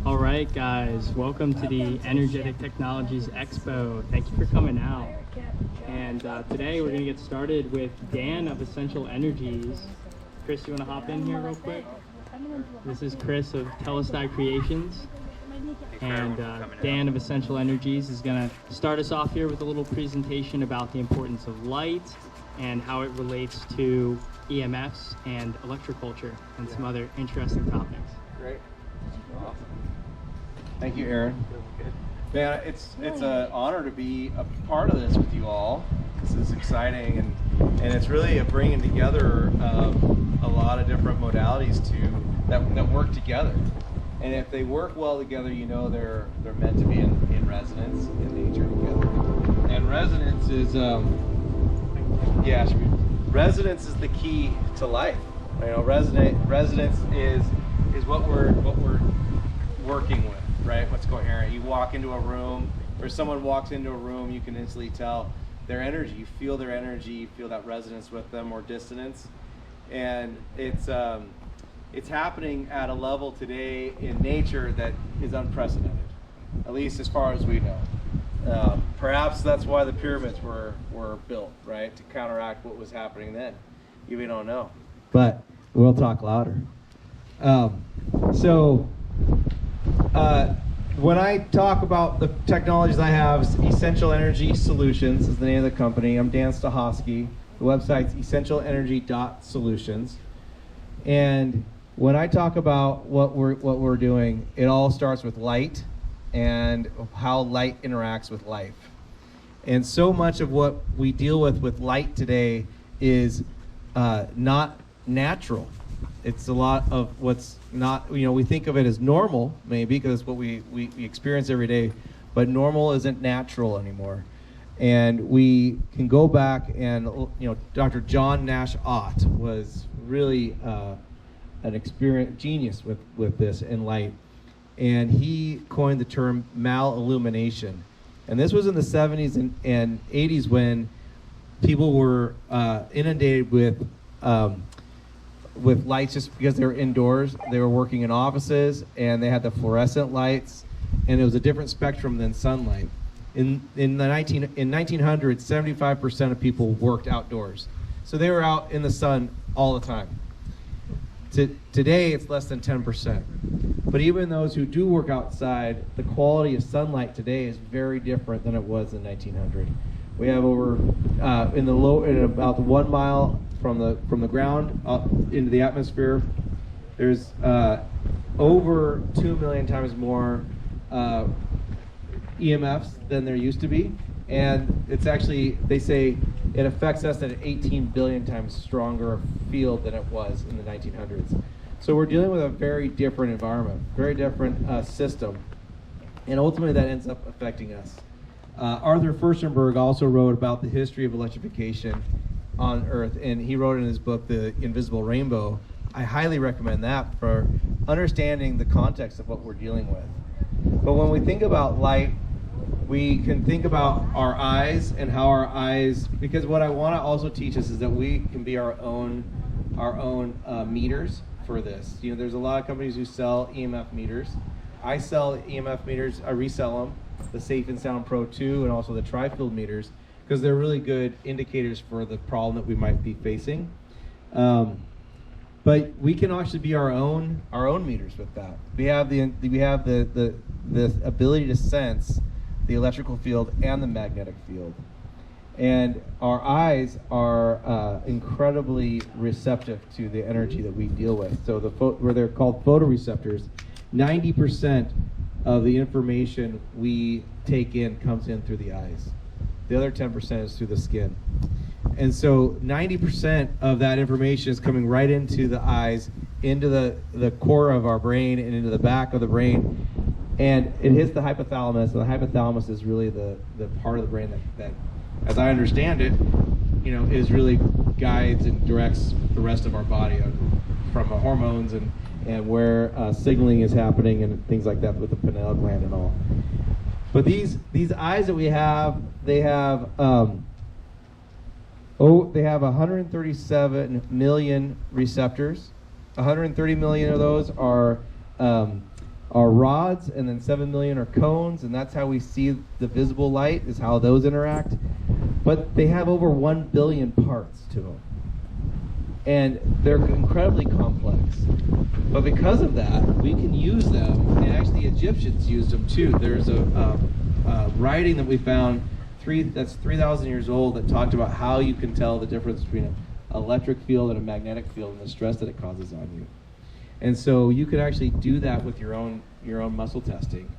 All right, guys, welcome to the Energetic Technologies Expo. Thank you for coming out. And today we're going to get started with Dan of Essential Energies. Chris, you want to hop in here real quick? This is Chris of Telestai Creations. And Dan of Essential Energies is going to start us off here with a little presentation about the importance of light and how it relates to EMFs and electroculture and some other interesting topics. Great. Awesome. Thank you, Aaron. Man, it's an honor to be a part of this with you all. This is exciting, and it's really a bringing together a lot of different modalities that work together. And if they work well together, you know they're meant to be in resonance in nature together. And resonance is resonance is the key to life. You know, resonance is what we're working with, right? What's coherent. You walk into a room, or someone walks into a room, you can instantly tell their energy. You feel their energy, you feel that resonance with them or dissonance. And it's happening at a level today in nature that is unprecedented, at least as far as we know. Perhaps that's why the pyramids were built, right? To counteract what was happening then. We don't know. But we'll talk louder. When I talk about the technologies I have, Essential Energy Solutions is the name of the company. I'm Dan Stachofsky. The website's essentialenergy.solutions. And when I talk about what we're doing, it all starts with light and how light interacts with life. And so much of what we deal with light today is not natural. It's a lot of what's not, we think of it as normal, maybe, because it's what we experience every day, but normal isn't natural anymore. And we can go back and, Dr. John Nash Ott was really an experienced genius with this in light. And he coined the term malillumination. And this was in the 70s and 80s when people were inundated with lights just because they were indoors. They were working in offices and they had the fluorescent lights, and it was a different spectrum than sunlight. In 1900s, 75% of people worked outdoors. So they were out in the sun all the time. Today, it's less than 10%. But even those who do work outside, the quality of sunlight today is very different than it was in 1900. We have over in about 1 mile from the ground up into the atmosphere. There's over 2 million times more EMFs than there used to be, and it's actually, they say it affects us at an 18 billion times stronger field than it was in the 1900s. So we're dealing with a very different environment, very different system, and ultimately that ends up affecting us. Arthur Furstenberg also wrote about the history of electrification on Earth, and he wrote in his book, The Invisible Rainbow. I highly recommend that for understanding the context of what we're dealing with. But when we think about light, we can think about our eyes and how our eyes, because what I want to also teach us is that we can be our own meters for this. There's a lot of companies who sell EMF meters. I sell EMF meters, I resell them, the Safe and Sound Pro 2 and also the tri-field meters, because they're really good indicators for the problem that we might be facing. But we can actually be our own meters with that. We have the ability to sense the electrical field and the magnetic field. And our eyes are incredibly receptive to the energy that we deal with. So where they're called photoreceptors, 90% of the information we take in comes in through the eyes. The other 10% is through the skin. And so 90% of that information is coming right into the eyes, into the core of our brain and into the back of the brain. And it hits the hypothalamus, and the hypothalamus is really the part of the brain that as I understand it, is really guides and directs the rest of our body from hormones and where signaling is happening and things like that with the pineal gland and all. But these eyes that we have, they have 137 million receptors. 130 million of those are are rods, and then 7 million are cones, and that's how we see the visible light, is how those interact. But they have over 1 billion parts to them. And they're incredibly complex. But because of that, we can use them, and actually Egyptians used them too. There's a writing that we found that's 3,000 years old that talked about how you can tell the difference between an electric field and a magnetic field and the stress that it causes on you. And so you could actually do that with your own muscle testing.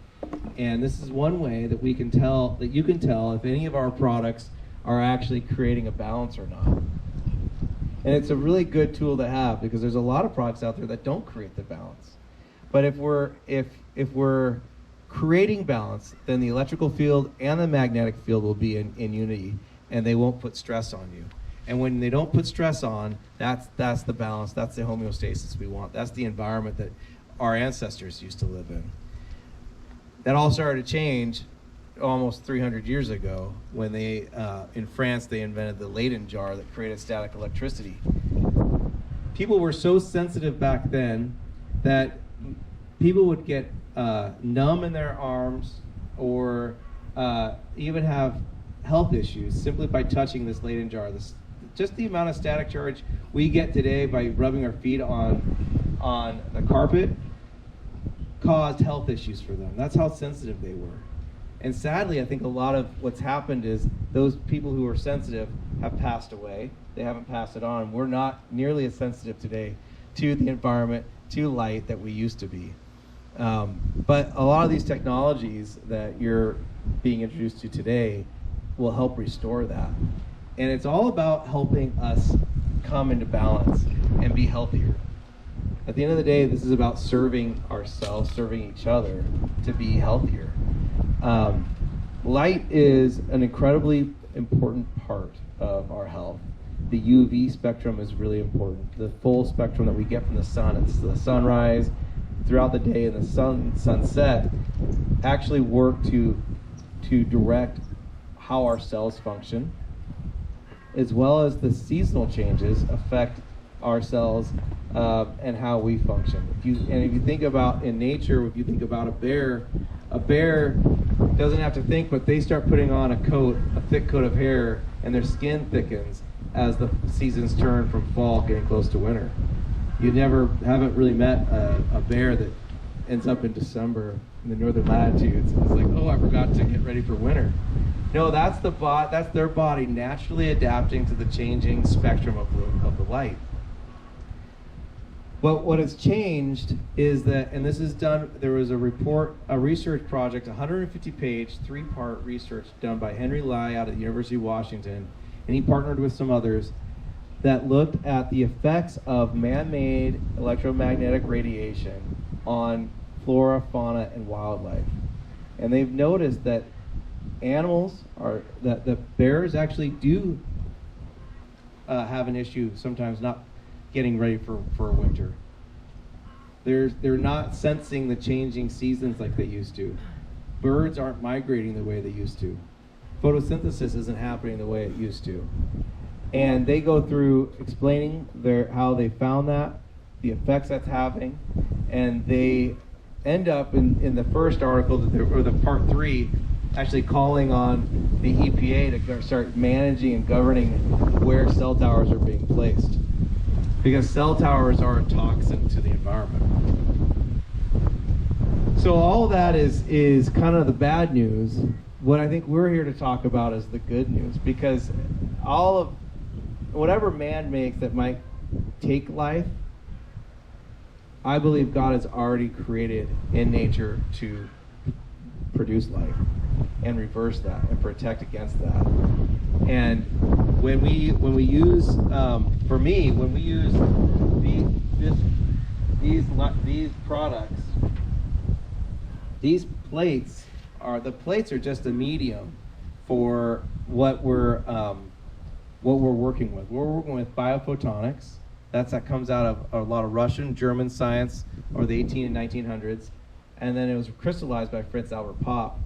And this is one way that you can tell if any of our products are actually creating a balance or not. And it's a really good tool to have, because there's a lot of products out there that don't create the balance. But if we're creating balance, then the electrical field and the magnetic field will be in unity, and they won't put stress on you. And when they don't put stress on, that's the balance, that's the homeostasis we want. That's the environment that our ancestors used to live in. That all started to change almost 300 years ago when they, in France, they invented the Leyden jar that created static electricity. People were so sensitive back then that people would get numb in their arms, or even have health issues simply by touching this Leyden jar. Just the amount of static charge we get today by rubbing our feet on the carpet caused health issues for them. That's how sensitive they were. And sadly, I think a lot of what's happened is those people who are sensitive have passed away. They haven't passed it on. We're not nearly as sensitive today to the environment, to light, that we used to be. But a lot of these technologies that you're being introduced to today will help restore that. And it's all about helping us come into balance and be healthier. At the end of the day, this is about serving ourselves, serving each other to be healthier. Light is an incredibly important part of our health. The UV spectrum is really important. The full spectrum that we get from the sun, it's the sunrise, throughout the day, and the sunset, actually work to direct how our cells function, as well as the seasonal changes affect our cells and how we function. If you think about in nature, if you think about a bear doesn't have to think, but they start putting on a thick coat of hair, and their skin thickens as the seasons turn from fall getting close to winter. You haven't really met a bear that ends up in December in the northern latitudes. It's like, oh, I forgot to get ready for winter. No, that's their body naturally adapting to the changing spectrum of the light. But what has changed is that, and this is done, there was a research project, 150-page, 3-part research done by Henry Lai out of the University of Washington, and he partnered with some others, that looked at the effects of man-made electromagnetic radiation on flora, fauna, and wildlife. And they've noticed that that bears actually do have an issue sometimes not getting ready for winter. They're not sensing the changing seasons like they used to. Birds aren't migrating the way they used to. Photosynthesis isn't happening the way it used to. And they go through explaining how they found that, the effects that's having, and they end up in the first article, or the part 3, actually calling on the EPA to start managing and governing where cell towers are being placed. Because cell towers are a toxin to the environment. So all of that is kind of the bad news. What I think we're here to talk about is the good news, because all of whatever man makes that might take life, I believe God has already created in nature to produce life and reverse that and protect against that. And when we use, for me, when we use these products, these plates are just a medium for what we're working with. We're working with biophotonics. That comes out of a lot of Russian, German science over the 18 and 1900s. And then it was crystallized by Fritz Albert Popp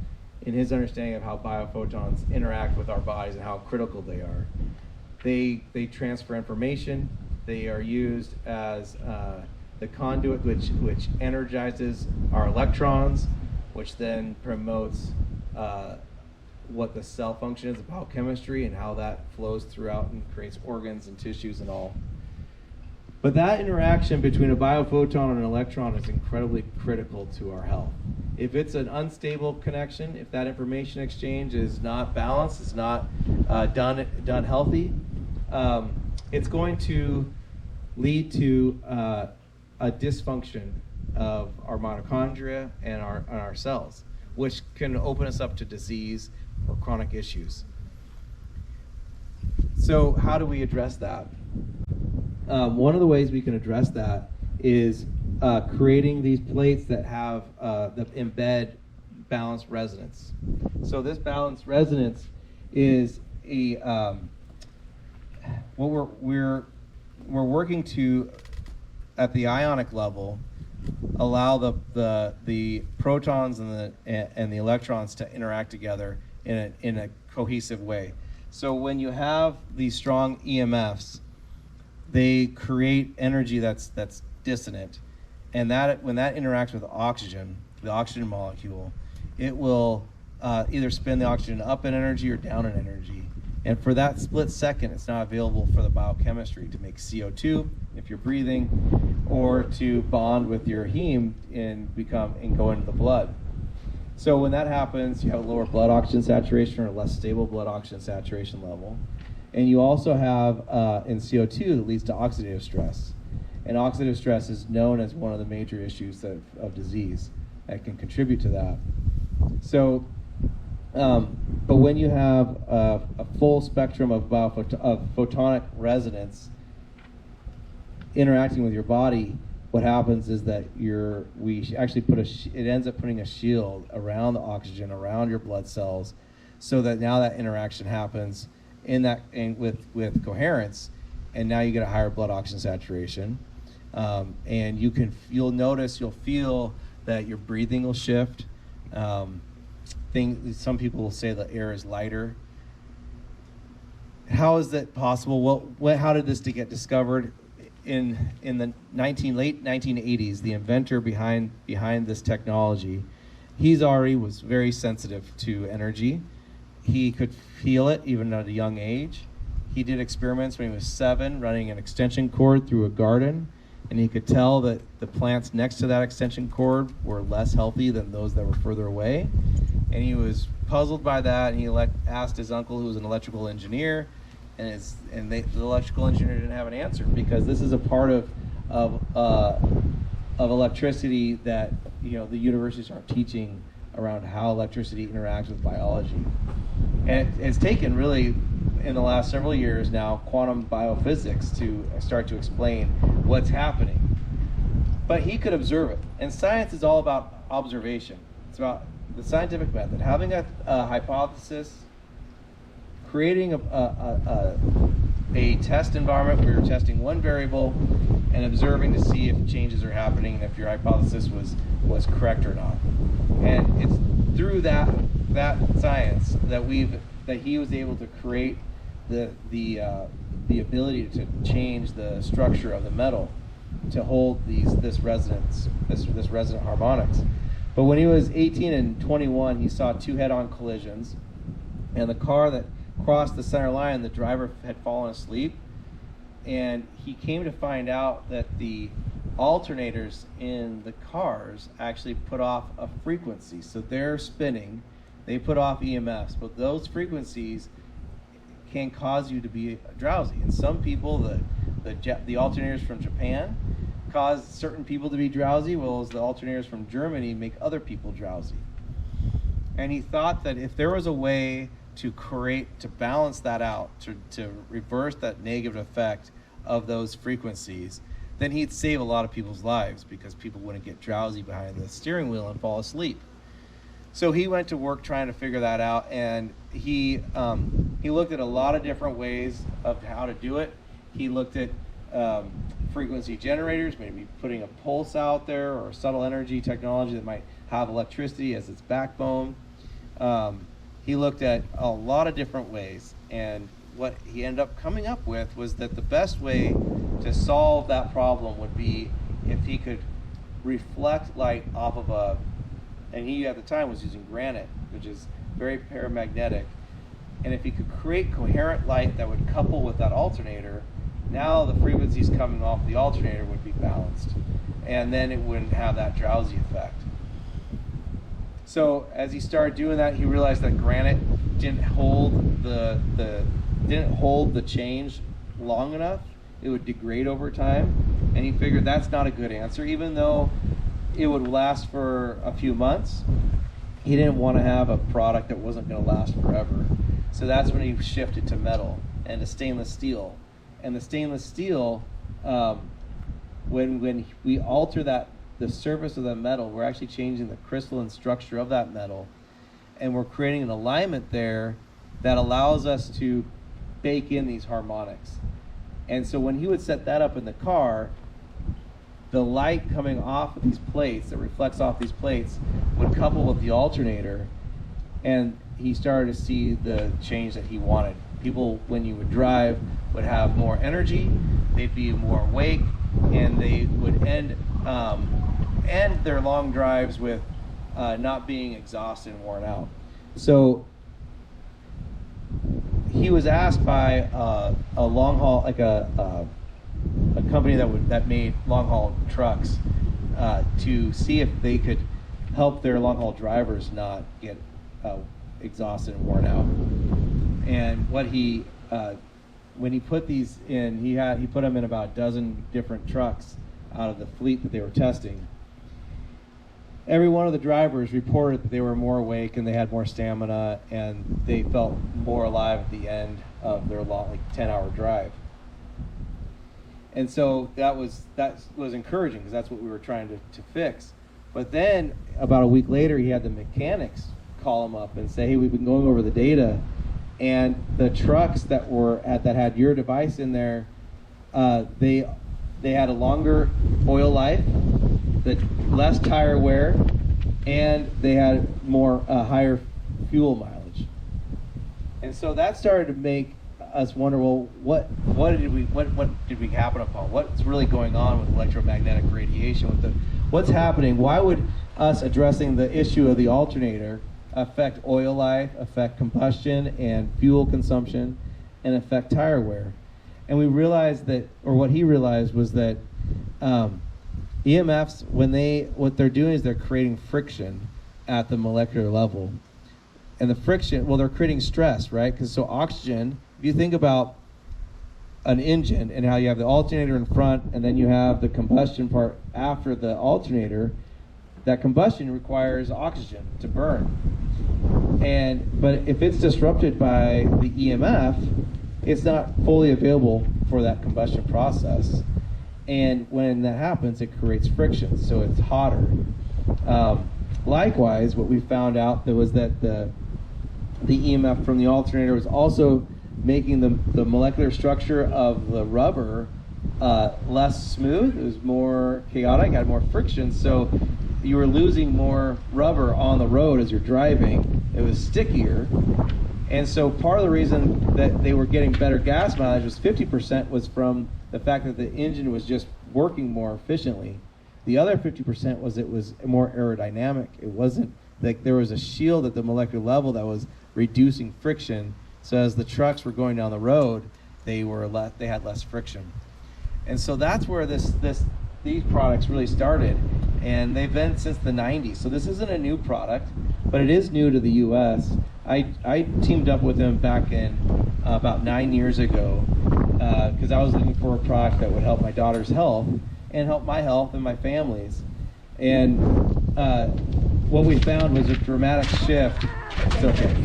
in his understanding of how biophotons interact with our bodies and how critical they are. They transfer information. They are used as the conduit which energizes our electrons, which then promotes what the cell function is, biochemistry, and how that flows throughout and creates organs and tissues and all. But that interaction between a biophoton and an electron is incredibly critical to our health. If it's an unstable connection, if that information exchange is not balanced, it's not done healthy, it's going to lead to a dysfunction of our mitochondria and our cells, which can open us up to disease or chronic issues. So how do we address that? One of the ways we can address that is creating these plates that have that embed balanced resonance. So this balanced resonance is what we're working to, at the ionic level, allow the protons and the electrons to interact together in a cohesive way. So when you have these strong EMFs, they create energy that's dissonant, and that when that interacts with oxygen, the oxygen molecule, it will either spin the oxygen up in energy or down in energy. And for that split second, it's not available for the biochemistry to make CO2 if you're breathing, or to bond with your heme and go into the blood. So when that happens, you have a lower blood oxygen saturation or a less stable blood oxygen saturation level. And you also have in CO2 that leads to oxidative stress. And oxidative stress is known as one of the major issues of disease that can contribute to that. So, but when you have a full spectrum of photonic resonance interacting with your body, what happens is that we actually it ends up putting a shield around the oxygen, around your blood cells, so that now that interaction happens with coherence, and now you get a higher blood oxygen saturation, and you'll feel that your breathing will shift. Some people will say the air is lighter. How is that possible? Well, how did this get discovered? In the late 1980s, the inventor behind this technology, was very sensitive to energy. He could feel it even at a young age. He did experiments when he was 7, running an extension cord through a garden, and he could tell that the plants next to that extension cord were less healthy than those that were further away. And he was puzzled by that, and he asked his uncle, who was an electrical engineer, and the electrical engineer didn't have an answer, because this is a part of electricity that the universities aren't teaching around how electricity interacts with biology. And it's taken really, in the last several years now, quantum biophysics to start to explain what's happening. But he could observe it. And science is all about observation. It's about the scientific method, having a hypothesis, creating a test environment where you're testing one variable and observing to see if changes are happening and if your hypothesis was correct or not. And it's through that science that he was able to create the ability to change the structure of the metal to hold this resonant harmonics. But when he was 18 and 21, he saw 2 head-on collisions, and the car that crossed the center line, the driver had fallen asleep, and he came to find out that the alternators in the cars actually put off a frequency. So they're spinning, they put off EMFs, but those frequencies can cause you to be drowsy. And some people, the alternators from Japan cause certain people to be drowsy, while the alternators from Germany make other people drowsy. And he thought that if there was a way to balance that out, to reverse that negative effect of those frequencies, then he'd save a lot of people's lives, because people wouldn't get drowsy behind the steering wheel and fall asleep. So he went to work trying to figure that out, and he looked at a lot of different ways of how to do it. He looked at frequency generators, maybe putting a pulse out there, or subtle energy technology that might have electricity as its backbone. He looked at a lot of different ways, and what he ended up coming up with was that the best way to solve that problem would be if he could reflect light off of and he at the time was using granite, which is very paramagnetic, and if he could create coherent light that would couple with that alternator, now the frequencies coming off the alternator would be balanced, and then it wouldn't have that drowsy effect. So as he started doing that, he realized that granite didn't hold the change long enough. It would degrade over time, and he figured that's not a good answer. Even though it would last for a few months, he didn't want to have a product that wasn't going to last forever. So that's when he shifted to metal and to stainless steel. And the stainless steel, when we alter the surface of the metal, we're actually changing the crystalline structure of that metal, and we're creating an alignment there that allows us to bake in these harmonics. And so when he would set that up in the car, the light coming off of these plates, that reflects off these plates, would couple with the alternator, and he started to see the change that he wanted. People, when you would drive, would have more energy, they'd be more awake, and they would end their long drives with not being exhausted and worn out. So he was asked by a long haul, like a company that made long haul trucks, to see if they could help their long haul drivers not get exhausted and worn out. And what when he put these in, he put them in about a dozen different trucks out of the fleet that they were testing. Every one of the drivers reported that they were more awake and they had more stamina and they felt more alive at the end of their long, 10-hour drive. And so that was encouraging, because that's what we were trying to fix. But then about a week later, he had the mechanics call him up and say, "Hey, we've been going over the data, and the trucks that had your device in there, they had a longer oil life, less tire wear, and they had higher fuel mileage." And so that started to make us wonder, well, what did we happen upon? What's really going on with electromagnetic radiation? What's happening? Why would us addressing the issue of the alternator affect oil life, affect combustion and fuel consumption, and affect tire wear? And we realized that, or what he realized was that EMFs, what they're doing is they're creating friction at the molecular level. And the friction, they're creating stress, right? Because so oxygen, if you think about an engine and how you have the alternator in front and then you have the combustion part after the alternator, that combustion requires oxygen to burn. But if it's disrupted by the EMF, it's not fully available for that combustion process. And when that happens, it creates friction, so it's hotter. Likewise, what we found out was that the EMF from the alternator was also making the molecular structure of the rubber less smooth. It was more chaotic, had more friction, so you were losing more rubber on the road as you're driving. It was stickier. And so part of the reason that they were getting better gas mileage was 50% was from the fact that the engine was just working more efficiently. The other 50% was it was more aerodynamic. It wasn't like there was a shield at the molecular level that was reducing friction. So as the trucks were going down the road, they had less friction. And so that's where these products really started, and they've been since the 90s. So this isn't a new product, but it is new to the U.S. I teamed up with them back in about 9 years ago because I was looking for a product that would help my daughter's health and help my health and my family's. And what we found was a dramatic shift. It's okay.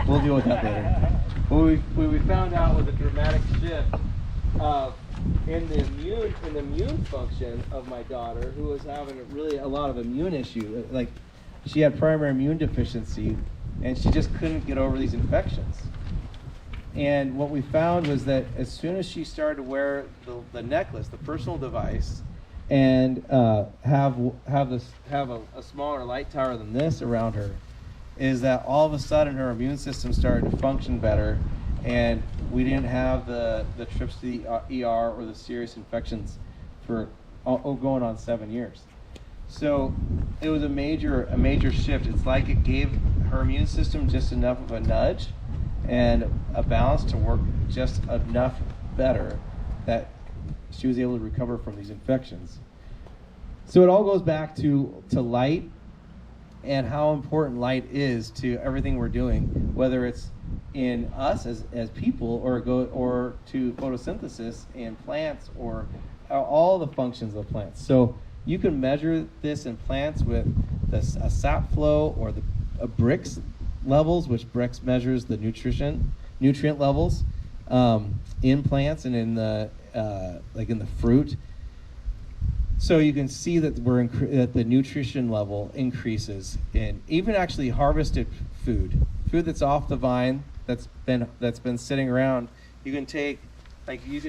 We'll deal with that later. What we found out was a dramatic shift in the immune function of my daughter, who was having a lot of immune issue. Like, she had primary immune deficiency, and she just couldn't get over these infections. And what we found was that as soon as she started to wear the necklace, the personal device, and have a smaller light tower than this around her, is that all of a sudden her immune system started to function better, and we didn't have the trips to the ER or the serious infections for going on 7 years. So it was a major shift. It's like it gave her immune system just enough of a nudge and a balance to work just enough better that she was able to recover from these infections. So it all goes back to light and how important light is to everything we're doing, whether it's in us as people or to photosynthesis in plants or all the functions of plants. So you can measure this in plants with a sap flow or the Brix levels, which Brix measures the nutrient levels in plants and in the like in the fruit. So you can see that that the nutrition level increases in even actually harvested food that's off the vine that's been sitting around. You could take these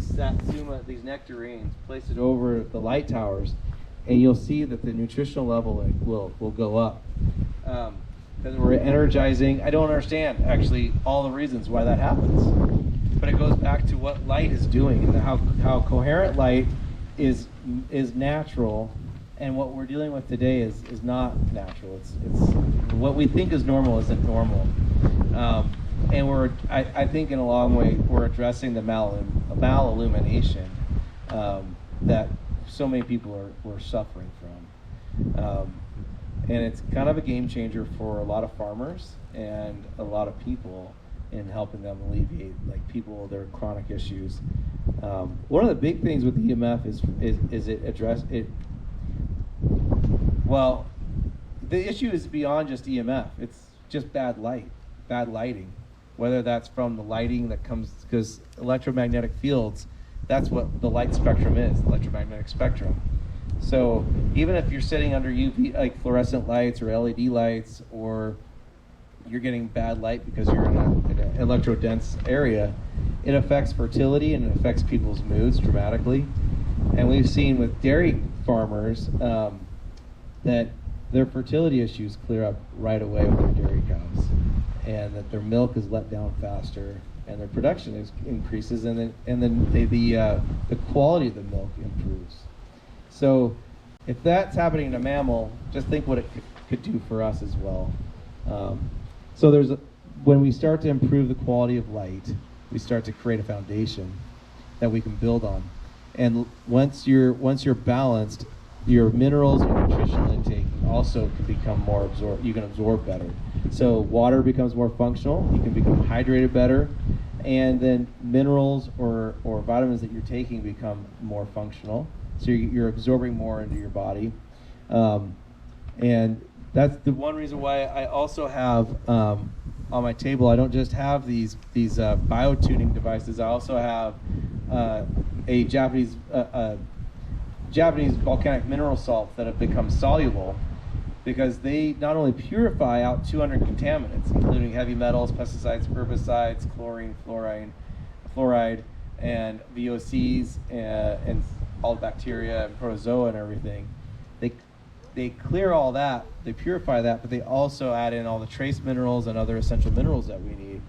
satsuma, these nectarines, place it over the light towers, and you'll see that the nutritional level will go up. Because we're energizing. I don't understand actually all the reasons why that happens, but it goes back to what light is doing and how coherent light is natural, and what we're dealing with today is not natural. It's what we think is normal isn't normal. And I think in a long way we're addressing the malillumination that so many people were suffering from. And it's kind of a game changer for a lot of farmers and a lot of people in helping them alleviate their chronic issues. One of the big things with EMF is it address it. Well, the issue is beyond just EMF. It's just bad lighting. Whether that's from the lighting that comes, because electromagnetic fields, that's what the light spectrum is, electromagnetic spectrum. So even if you're sitting under UV, like fluorescent lights or LED lights, or you're getting bad light because you're in an electro-dense area, it affects fertility and it affects people's moods dramatically. And we've seen with dairy farmers that their fertility issues clear up right away with their dairy cows, and that their milk is let down faster, and their production increases, and then the quality of the milk improves. So if that's happening in a mammal, just think what it could do for us as well. So when we start to improve the quality of light, we start to create a foundation that we can build on. And once you're balanced, your minerals and nutritional intake also can become more absorbed. You can absorb better. So water becomes more functional. You can become hydrated better, and then minerals or vitamins that you're taking become more functional. So you're absorbing more into your body, and that's the one reason why I also have on my table. I don't just have these biotuning devices. I also have a Japanese volcanic mineral salts that have become soluble, because they not only purify out 200 contaminants, including heavy metals, pesticides, herbicides, chlorine, fluoride, and VOCs, and all the bacteria and protozoa and everything. They clear all that, they purify that, but they also add in all the trace minerals and other essential minerals that we need.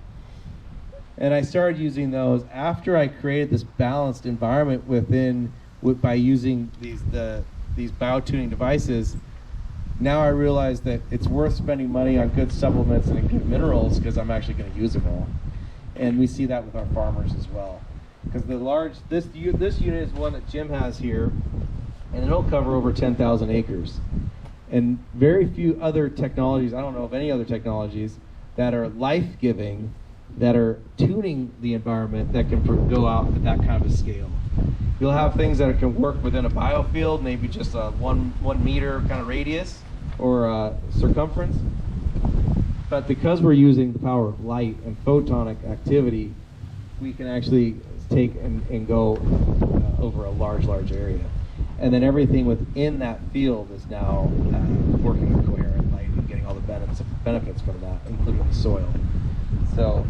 And I started using those after I created this balanced environment by using these biotuning devices. Now I realize that it's worth spending money on good supplements and good minerals, because I'm actually going to use them all. And we see that with our farmers as well. Because this unit is one that Jim has here, and it'll cover over 10,000 acres. And very few other technologies, I don't know of any other technologies that are life-giving, that are tuning the environment, that can go out at that kind of a scale. You'll have things that can work within a biofield, maybe just a 1 meter kind of radius or circumference. But because we're using the power of light and photonic activity, we can actually take and go over a large area. And then everything within that field is now working with coherent light and getting all the benefits from that, including the soil. So,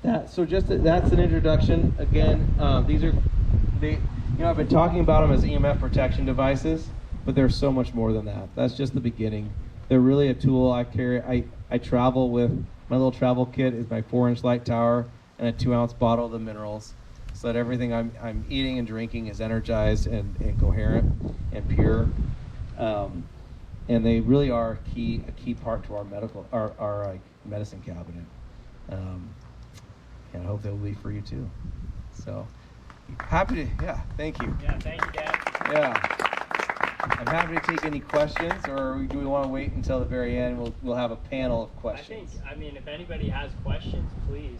that's an introduction. Again, I've been talking about them as EMF protection devices, but they're so much more than that. That's just the beginning. They're really a tool I carry. I travel with My little travel kit is my 4-inch light tower and a 2-ounce bottle of the minerals, so that everything I'm eating and drinking is energized and coherent and pure. And they really are a key part to our our medicine cabinet. And I hope they'll be for you too. So happy to, thank you. Yeah, thank you, Dan. Yeah. I'm happy to take any questions, or do we want to wait until the very end? We'll have a panel of questions. I mean, if anybody has questions, please.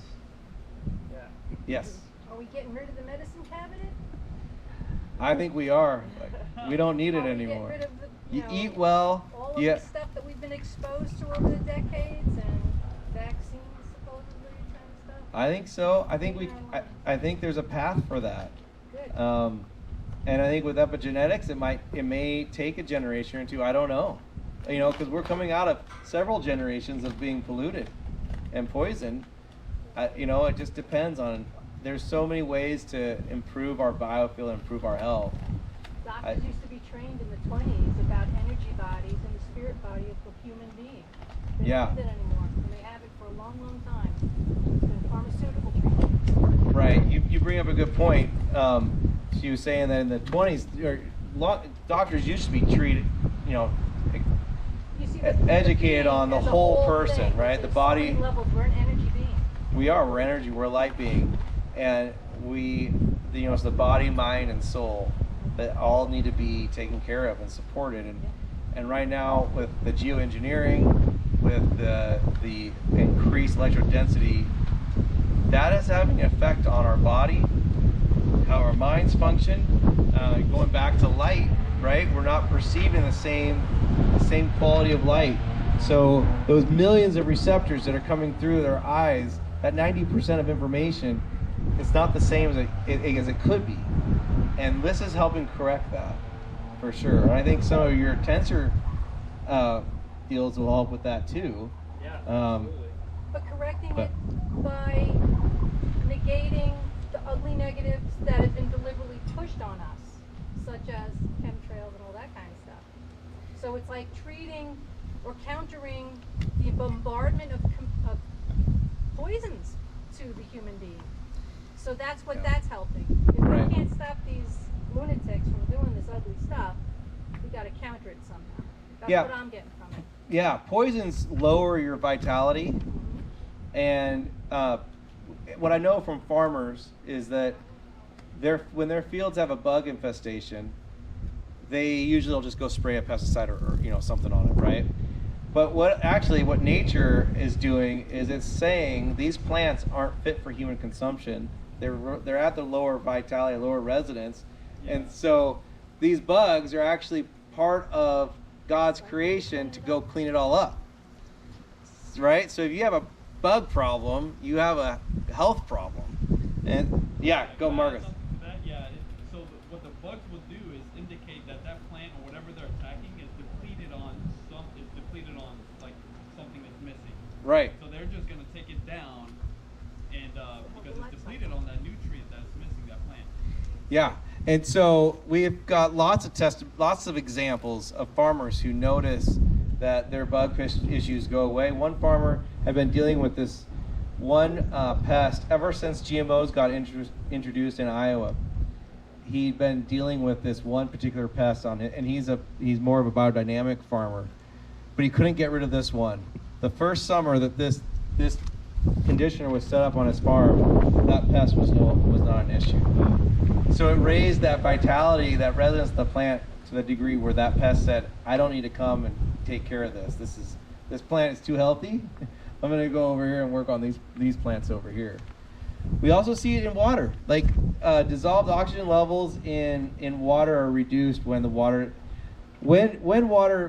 Yeah. Yes. Are we getting rid of the medicine cabinet? I think we are. We don't need it Are we anymore. getting rid of the, You eat well. all of the stuff that we've been exposed to over the decades and vaccines supposedly kind of stuff? I think so. I think there's a path for that. Good. And I think with epigenetics, it may take a generation or two. I don't know, because we're coming out of several generations of being polluted and poisoned. It just depends on. There's so many ways to improve our biofield, improve our health. Doctors used to be trained in the 20s about energy bodies and the spirit body of the human being. They don't do that anymore, and they have it for a long, long time. It's been pharmaceutical treatment. Right. You bring up a good point. She was saying that in the 20s, doctors used to be treated, educated on the whole person, right? The body. Levels, we're an energy being. We're energy, we're a light being. And it's the body, mind, and soul that all need to be taken care of and supported. And right now, with the geoengineering, with the increased electrodensity, that is having an effect on our body, how our minds function. Going back to light, right? We're not perceiving the same quality of light. So those millions of receptors that are coming through their eyes, that 90% of information, it's not the same as it could be. And this is helping correct that, for sure. And I think some of your tensor deals will help with that too. Yeah, absolutely. But correcting it by negating the ugly negatives that have been deliberately pushed on us, such as chemtrails and all that kind of stuff. So it's like treating or countering the bombardment of poisons to the human being. So that's what that's helping. If we can't stop these lunatics from doing this ugly stuff, we got to counter it somehow. That's what I'm getting from it. Yeah, poisons lower your vitality. And what I know from farmers is that when their fields have a bug infestation, they usually will just go spray a pesticide or something on it, right? But what nature is doing is it's saying these plants aren't fit for human consumption. They're at the lower vitality, lower residence, and so these bugs are actually part of God's creation to go clean it all up, right? So if you have a bug problem, you have a health problem. And go Marcus. So what the bugs will do is indicate that plant or whatever they're attacking is depleted on like something that's missing. Right. So they're just going to take it down, and because it's depleted on that nutrient that's missing that plant. Yeah, and so we've got lots of examples of farmers who notice that their bug issues go away. One farmer had been dealing with this one pest ever since GMOs got introduced in Iowa. He'd been dealing with this one particular pest on it, and he's more of a biodynamic farmer, but he couldn't get rid of this one. The first summer that this conditioner was set up on his farm, that pest was not an issue. So it raised that vitality, that resonance of the plant to the degree where that pest said, I don't need to come and take care of this. This plant is too healthy. I'm going to go over here and work on these plants over here. We also see it in water. Like dissolved oxygen levels in water are reduced when water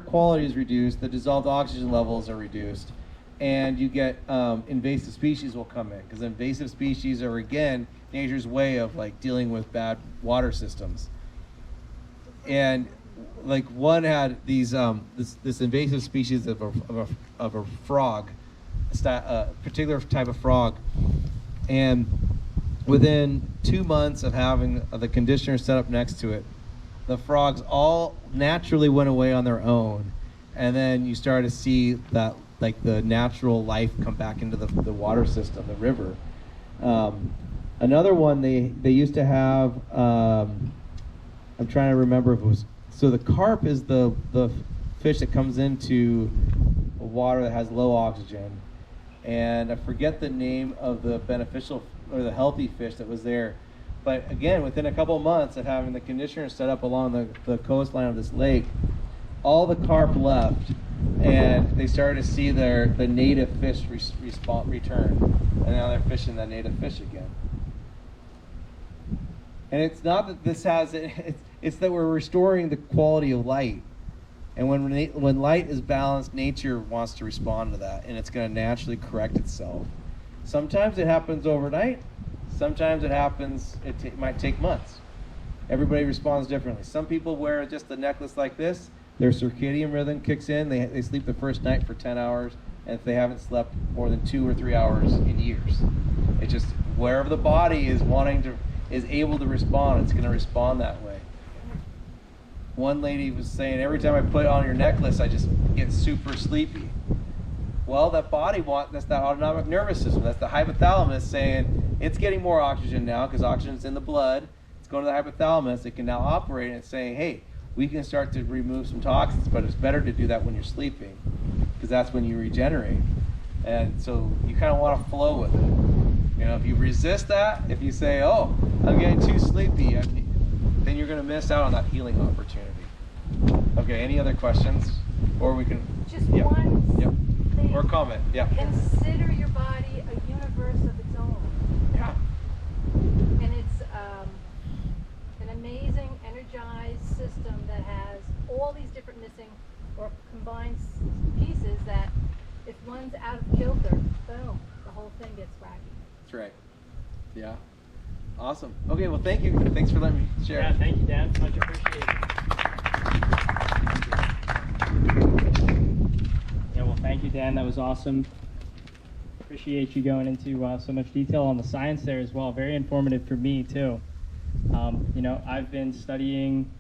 quality is reduced, the dissolved oxygen levels are reduced, and you get invasive species will come in, because invasive species are, again, nature's way of like dealing with bad water systems. And like one had these this invasive species of a frog, a particular type of frog, and within 2 months of having the conditioner set up next to it, the frogs all naturally went away on their own, and then you started to see that like the natural life come back into the water system, the river. Another one they used to have, I'm trying to remember if it was, so the carp is the fish that comes into water that has low oxygen, and I forget the name of the beneficial or the healthy fish that was there. But again, within a couple of months of having the conditioner set up along the coastline of this lake, all the carp left, and they started to see the native fish return, and now they're fishing that native fish again. And it's not that this has it's that we're restoring the quality of light. And when light is balanced, nature wants to respond to that, and it's going to naturally correct itself. Sometimes it happens overnight. Sometimes it happens, it might take months. Everybody responds differently. Some people wear just a necklace like this. Their circadian rhythm kicks in. They sleep the first night for 10 hours, and if they haven't slept more than 2 or 3 hours in years. It's just wherever the body is able to respond, it's going to respond that way. One lady was saying, every time I put on your necklace, I just get super sleepy. Well, that's that autonomic nervous system. That's the hypothalamus saying it's getting more oxygen now because oxygen's in the blood. It's going to the hypothalamus. It can now operate, and it's saying, hey, we can start to remove some toxins, but it's better to do that when you're sleeping because that's when you regenerate. And so you kind of want to flow with it. You know, if you resist that, if you say, oh, I'm getting too sleepy, then you're going to miss out on that healing opportunity. Okay, any other questions? Or we can... Just one thing. Or comment, yeah. Consider your body a universe of its own. Yeah. And it's an amazing, energized system that has all these different missing or combined pieces that if one's out of kilter, boom, the whole thing gets wacky. That's right. Yeah. Awesome. Okay, well, thank you. Thanks for letting me share. Yeah, thank you, Dan. Much appreciated. Yeah, well, thank you, Dan. That was awesome. Appreciate you going into so much detail on the science there as well. Very informative for me, too. You know, I've been studying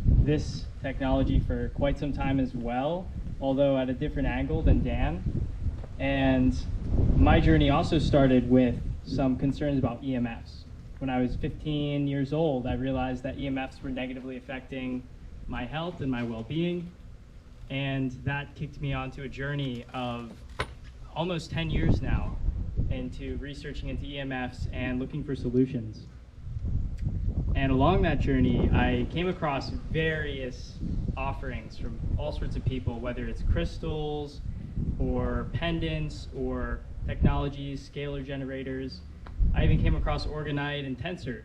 this technology for quite some time as well, although at a different angle than Dan. And my journey also started with some concerns about EMFs. When I was 15 years old, I realized that EMFs were negatively affecting my health and my well-being, and that kicked me onto a journey of almost 10 years now into researching into EMFs and looking for solutions. And along that journey, I came across various offerings from all sorts of people, whether it's crystals or pendants or technologies, scalar generators. I even came across Orgone and Tensor.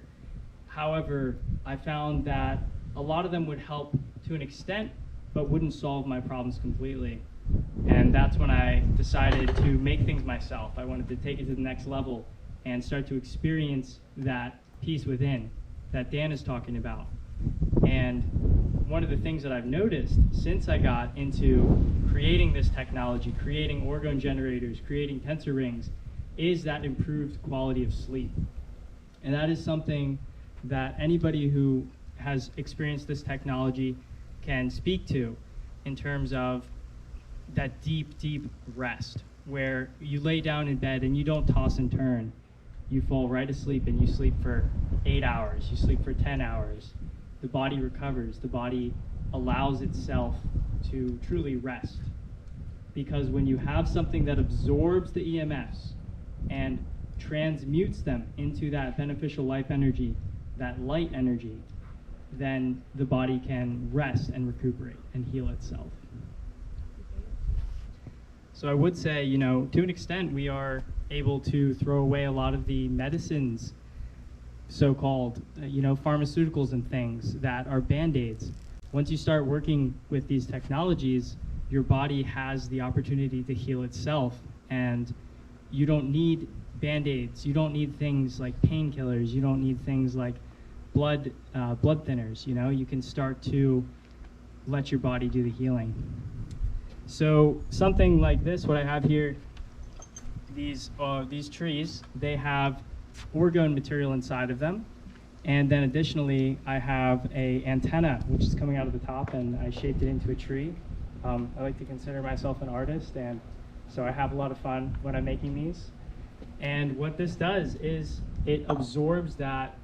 However, I found that a lot of them would help to an extent, but wouldn't solve my problems completely. And that's when I decided to make things myself. I wanted to take it to the next level and start to experience that peace within that Dan is talking about. And one of the things that I've noticed since I got into creating this technology, creating orgone generators, creating tensor rings, is that improved quality of sleep. And that is something that anybody who has experienced this technology can speak to in terms of that deep, deep rest where you lay down in bed and you don't toss and turn. You fall right asleep and you sleep for 8 hours, you sleep for 10 hours. The body recovers, the body allows itself to truly rest. Because when you have something that absorbs the EMFs and transmutes them into that beneficial life energy, that light energy, then the body can rest and recuperate and heal itself. So I would say, you know, to an extent, we are able to throw away a lot of the medicines, so-called, you know, pharmaceuticals and things that are Band-Aids. Once you start working with these technologies, your body has the opportunity to heal itself, and you don't need Band-Aids. You don't need things like painkillers. You don't need things like blood thinners. You know, you can start to let your body do the healing. So something like this, what I have here, these trees, they have orgone material inside of them. And then additionally, I have a antenna, which is coming out of the top, and I shaped it into a tree. I like to consider myself an artist, and So I have a lot of fun when I'm making these. And what this does is it absorbs that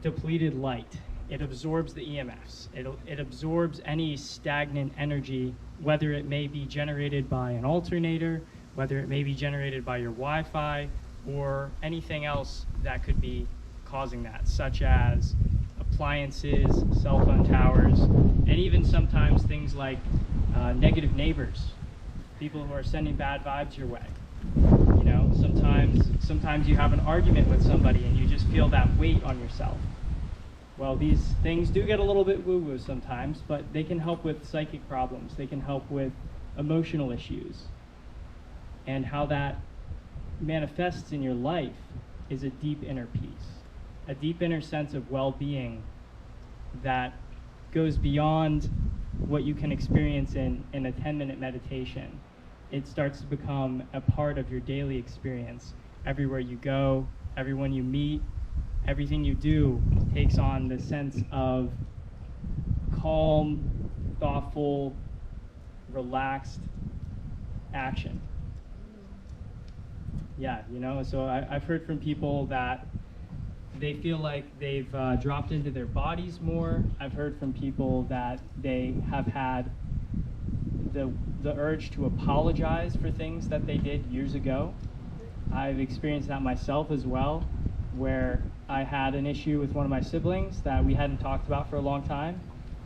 depleted light. It absorbs the EMFs. It absorbs any stagnant energy, whether it may be generated by an alternator, whether it may be generated by your Wi-Fi, or anything else that could be causing that, such as appliances, cell phone towers, and even sometimes things like negative neighbors, people who are sending bad vibes your way. You know, sometimes you have an argument with somebody and you just feel that weight on yourself. Well, these things do get a little bit woo-woo sometimes, but they can help with psychic problems. They can help with emotional issues. And how that manifests in your life is a deep inner peace, a deep inner sense of well-being that goes beyond what you can experience in a 10-minute meditation. It starts to become a part of your daily experience. Everywhere you go, everyone you meet, everything you do takes on the sense of calm, thoughtful, relaxed action. Yeah, you know, so I've heard from people that they feel like they've dropped into their bodies more. I've heard from people that they have had the urge to apologize for things that they did years ago. I've experienced that myself as well, where I had an issue with one of my siblings that we hadn't talked about for a long time.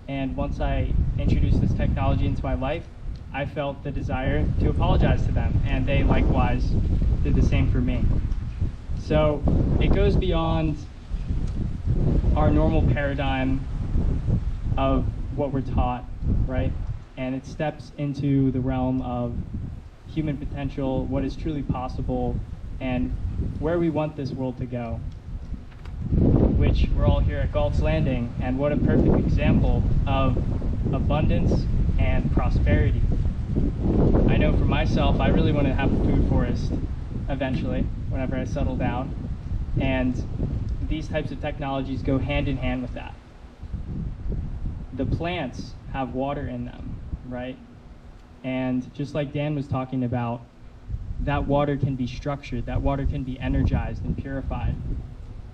And once I introduced this technology into my life, I felt the desire to apologize to them, and they likewise did the same for me. So it goes beyond our normal paradigm of what we're taught, right? And it steps into the realm of human potential, what is truly possible, and where we want this world to go, which we're all here at Galt's Landing, and what a perfect example of abundance and prosperity. I know for myself, I really want to have a food forest eventually, whenever I settle down, and these types of technologies go hand in hand with that. The plants have water in them, right? And just like Dan was talking about, that water can be structured, that water can be energized and purified.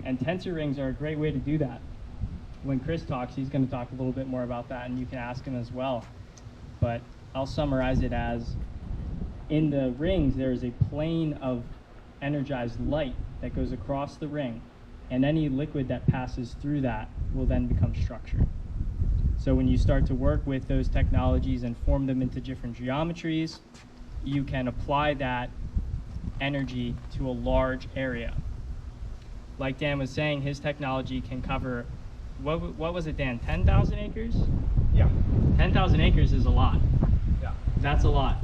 And tensor rings are a great way to do that. When Chris talks, he's going to talk a little bit more about that, and you can ask him as well. But I'll summarize it as, in the rings, there is a plane of energized light that goes across the ring, and any liquid that passes through that will then become structure. So when you start to work with those technologies and form them into different geometries, you can apply that energy to a large area. Like Dan was saying, his technology can cover, what was it, Dan, 10,000 acres? Yeah. 10,000 acres is a lot. Yeah. That's a lot.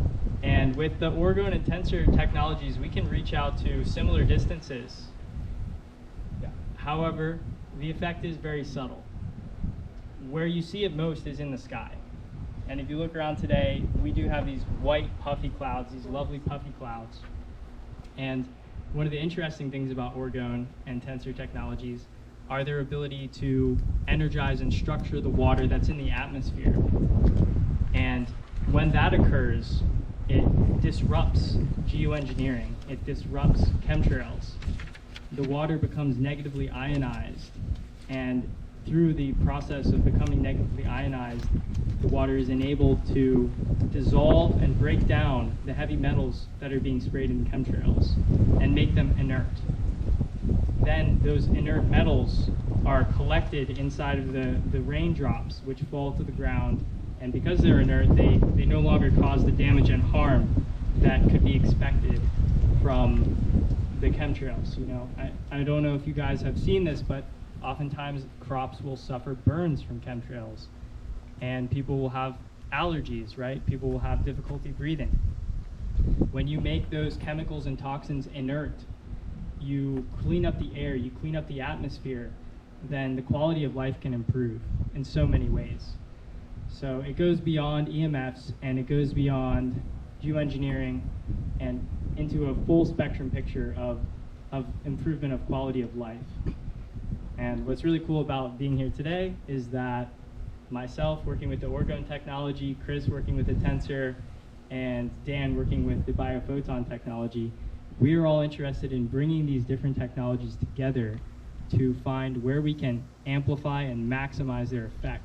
And with the Orgone and Tensor technologies, we can reach out to similar distances. Yeah. However, the effect is very subtle. Where you see it most is in the sky. And if you look around today, we do have these white puffy clouds, these lovely puffy clouds. And one of the interesting things about Orgone and Tensor technologies are their ability to energize and structure the water that's in the atmosphere. And when that occurs, it disrupts geoengineering, it disrupts chemtrails. The water becomes negatively ionized, and through the process of becoming negatively ionized, the water is enabled to dissolve and break down the heavy metals that are being sprayed in the chemtrails and make them inert. Then those inert metals are collected inside of the raindrops, which fall to the ground, and because they're inert, they no longer cause the damage and harm that could be expected from the chemtrails. You know, I don't know if you guys have seen this, but oftentimes crops will suffer burns from chemtrails, and people will have allergies, right? People will have difficulty breathing. When you make those chemicals and toxins inert, you clean up the air, you clean up the atmosphere, then the quality of life can improve in so many ways. So it goes beyond EMFs, and it goes beyond geoengineering and into a full spectrum picture of improvement of quality of life. And what's really cool about being here today is that myself working with the Orgone technology, Chris working with the Tensor, and Dan working with the BioPhoton technology, we are all interested in bringing these different technologies together to find where we can amplify and maximize their effect,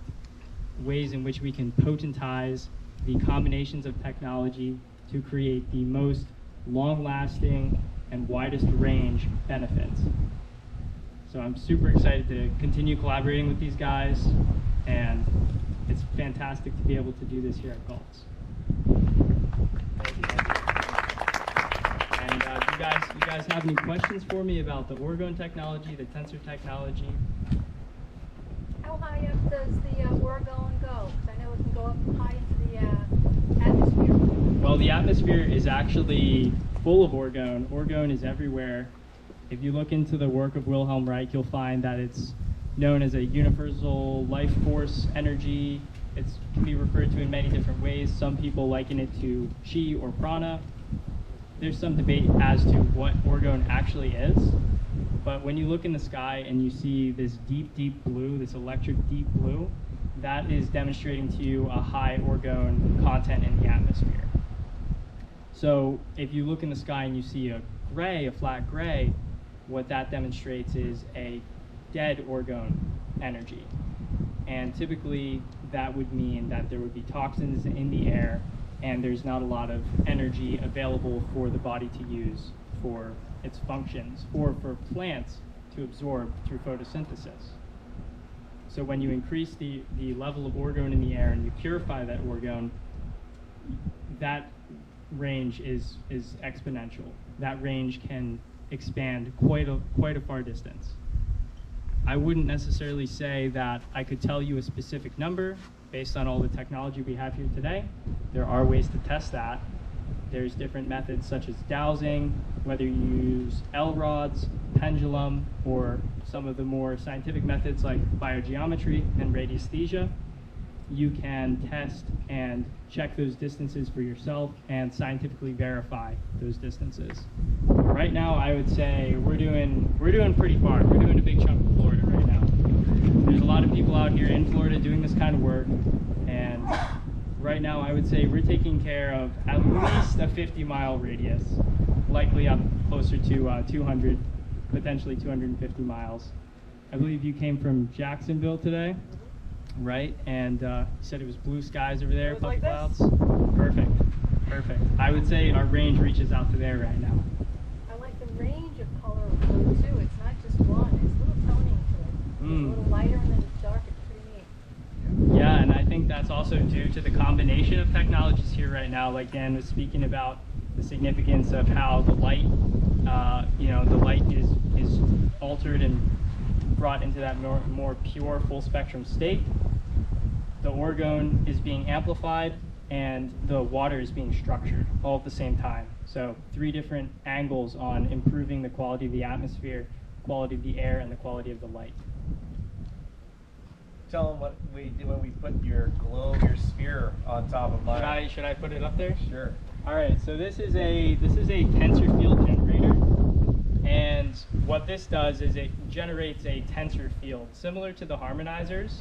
ways in which we can potentize the combinations of technology to create the most long-lasting and widest range benefits. So I'm super excited to continue collaborating with these guys, and it's fantastic to be able to do this here at Galt. Thank you. And you guys have any questions for me about the Orgone technology, the Tensor technology? How high up does the Orgone go? Because I know it can go up high into the atmosphere. Well, the atmosphere is actually full of orgone. Orgone is everywhere. If you look into the work of Wilhelm Reich, you'll find that it's known as a universal life force energy. It can be referred to in many different ways. Some people liken it to chi or prana. There's some debate as to what orgone actually is. But when you look in the sky and you see this deep, deep blue, this electric deep blue, that is demonstrating to you a high orgone content in the atmosphere. So if you look in the sky and you see a gray, a flat gray, what that demonstrates is a dead orgone energy. And typically that would mean that there would be toxins in the air and there's not a lot of energy available for the body to use for its functions or for plants to absorb through photosynthesis. So when you increase the level of orgone in the air and you purify that orgone, that range is exponential. That range can expand quite a far distance. I wouldn't necessarily say that I could tell you a specific number based on all the technology we have here today. There are ways to test that. There's different methods such as dowsing, whether you use L rods, pendulum, or some of the more scientific methods like biogeometry and radiesthesia. You can test and check those distances for yourself and scientifically verify those distances. Right now, I would say we're doing pretty far. We're doing a big chunk of Florida right now. There's a lot of people out here in Florida doing this kind of work, and right now I would say we're taking care of at least a 50-mile radius, likely up closer to 200, potentially 250 miles. I believe you came from Jacksonville today. Right, and you said it was blue skies over there, puffy clouds. Perfect, perfect. I would say our range reaches out to there right now. I like the range of color of blue too. It's not just one. It's a little toning to it. It's a little lighter and then it's dark. It's pretty neat. Yeah, and I think that's also due to the combination of technologies here right now. Like Dan was speaking about the significance of how the light, the light is altered and brought into that more pure full spectrum state. The orgone is being amplified and the water is being structured all at the same time. So 3 different angles on improving the quality of the atmosphere, quality of the air, and the quality of the light. Tell them what we did when we put your globe, your sphere on top of mine. Should I put it up there? Sure. All right, so this is a tensor field generator. And what this does is it generates a tensor field similar to the harmonizers.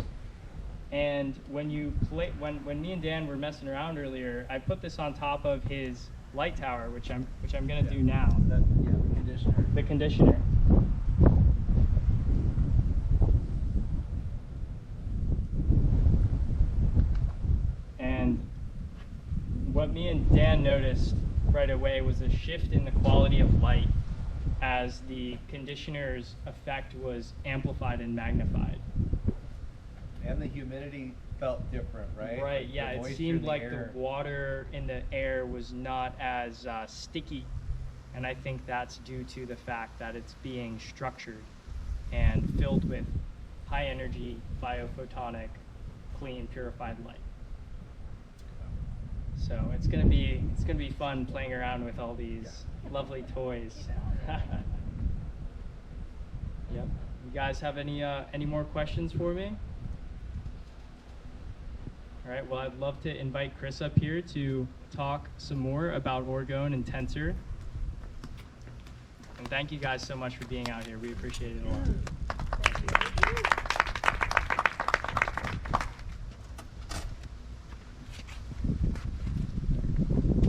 And when you play, when me and Dan were messing around earlier, I put this on top of his light tower, which I'm gonna do now. The conditioner. The conditioner. And what me and Dan noticed right away was a shift in the quality of light as the conditioner's effect was amplified and magnified. And the humidity felt different, right? Right, yeah, The it moisture seemed in like air. the water in the air was not as sticky, and I think that's due to the fact that it's being structured and filled with high energy, biophotonic, clean, purified light. So it's gonna be fun playing around with all these lovely toys. Yep. You guys have any more questions for me? All right. Well, I'd love to invite Chris up here to talk some more about Orgone and Tensor. And thank you guys so much for being out here. We appreciate it a lot. Thank you.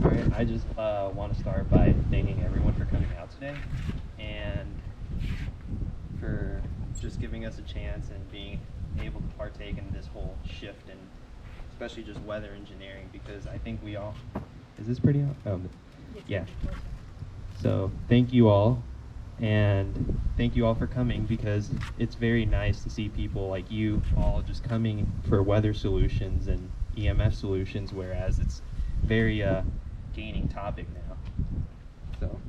want to start by thanking everyone for coming out today and for just giving us a chance and being able to partake in this whole shift and especially just weather engineering, because I think we all, is this pretty out? Oh, yeah. So thank you all, and thank you all for coming, because it's very nice to see people like you all just coming for weather solutions and EMF solutions, whereas it's very gaining topic now. So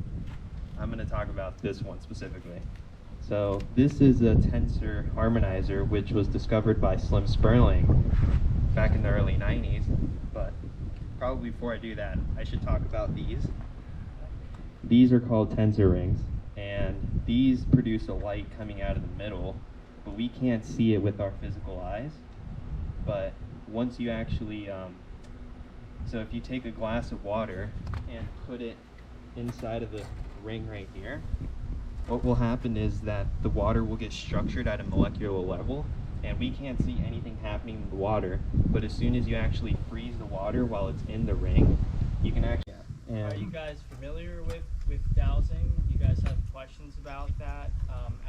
I'm going to talk about this one specifically. So this is a tensor harmonizer, which was discovered by Slim Sperling back in the early 90s. But probably before I do that, I should talk about these. These are called tensor rings, and these produce a light coming out of the middle, but we can't see it with our physical eyes. But once you actually, so if you take a glass of water and put it inside of the ring right here, what will happen is that the water will get structured at a molecular level, and we can't see anything happening in the water, but as soon as you actually freeze the water while it's in the ring, you can actually... Are you guys familiar with dowsing? You guys have questions about that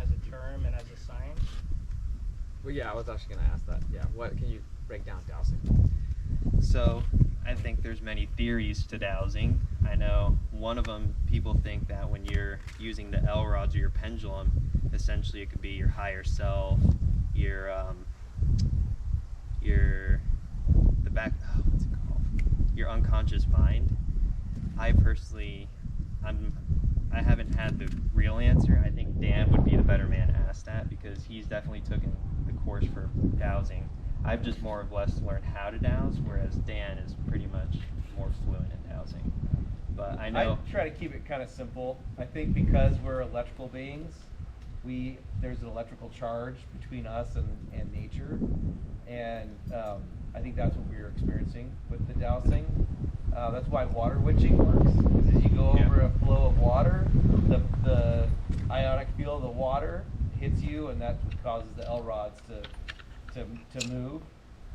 as a term and as a science? Well, yeah, I was actually going to ask that. Yeah, what can you break down dowsing? So I think there's many theories to dowsing. I know one of them, people think that when you're using the L rods or your pendulum, essentially it could be your higher self, your what's it called? Your unconscious mind. I personally, I haven't had the real answer. I think Dan would be the better man to ask that, because he's definitely taken the course for dowsing. I've just more or less learned how to douse, whereas Dan is pretty much more fluent in dowsing. But I know... I try to keep it kind of simple. I think because we're electrical beings, there's an electrical charge between us and nature, and I think that's what we're experiencing with the dowsing. That's why water witching works, because as you go over a flow of water, the ionic field of the water hits you, and that's what causes the L rods to move.